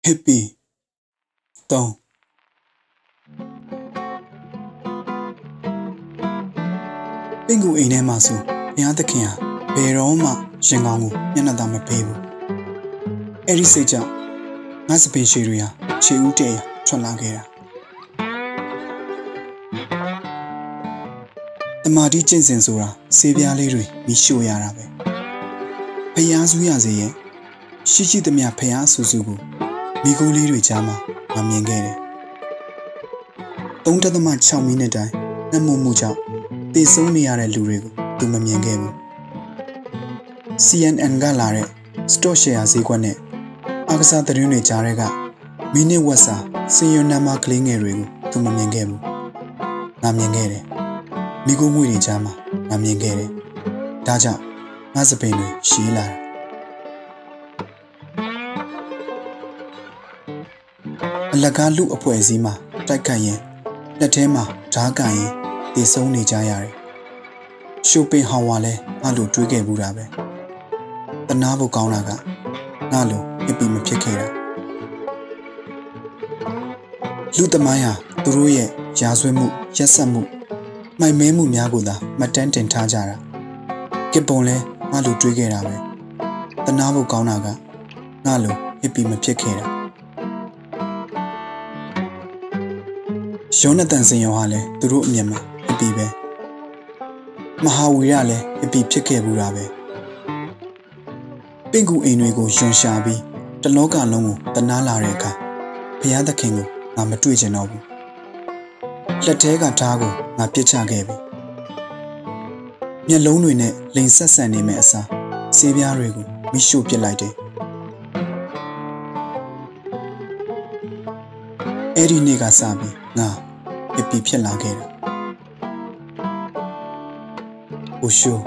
hippie 3ပင်ကူအိမ်ထဲမှာဆိုဘုရားသခင်ဟာဘယ်တော့မှရင်ကောင်းကိုမျက်နှာသာမပေးဘူးအဲ့ဒီစိတ်ကြောင့်ငါစပင်ရှည်တွေဟာခြေဦးတဲ့ထွက်လာခဲ့တာတမာတိကျင့်စဉ်ဆိုတာဆေးပြားလေးတွေမိရှို့ရတာပဲဖျားဆူးရစေရဲ့ရှိသမျှဖျားဆူဆူကိုမိခိုးလေးတွေကြားမှာမမြင်ခဲ့တယ်3.6 မိနစ်တိုင်းနှက်မှုကြောင့်တည်ဆုံးနေရတဲ့လူတွေကိုသူမမြင်ခဲ့ဘူး CNN ကလာတဲ့ stock share ဈေးကွက်နဲ့အားကစားသတင်းတွေကြားတွေကမိနစ်ဝက်စာစင်ရွနံမှာကလေးငယ်တွေကိုသူမမြင်ခဲ့ဘူးငါမြင်ခဲ့တယ်မိခိုးငွေတွေကြားမှာငါမြင်ခဲ့တယ်ဒါကြောင့်ငါစပင်တွေရှည်လာတာအလကားလူအဖွဲ့အစည်းမှာတိုက်ခတ်ရင်လက်ထဲမှာဓားကန်ရင်တည်ဆုံးနေကြရတယ်ရှိုပင်ဟောင်ဝါလဲငါလိုတွေးခဲ့ဘူးတာပဲတနာဖို့ကောင်းတာကငါလိုအပီမဖြစ်ခဲ့တာလူသမိုင်းဟာသူတို့ရဲ့ရာဇဝတ်မှုရက်စက်မှုမိုက်မဲမှုများကိုသာမှတ်တမ်းတင်ထားကြတာကစ်ပုံလဲငါလိုတွေးခဲ့တာပဲတနာဖို့ကောင်းတာကငါလိုအပီမဖြစ်ခဲ့တာယောနသန်စင်ယောဟာလဲသူတို့အမြင်မှာအပီပဲမဟာဝီရလည်းအပီဖြစ်ခဲ့ဘူးတာပဲပင်ကူအိမ်တွေကိုယွန်ရှာပြီးတလောကလုံးကိုတနာလာတဲ့အခါဘုရားသခင်ကိုငါမတွေ့ချင်တော့ဘူးလက်ထဲကဓားကိုငါပြစ်ချခဲ့ပြီမျက်လုံးတွေနဲ့လိန်ဆက်ဆန်နေမဲ့အစားဆေးပြားတွေကိုမိရှို့ပစ်လိုက်တယ်အဲ့ဒီနေ့ကစပြီးငါအပီဖြစ်လာခဲ့တာအိုရှို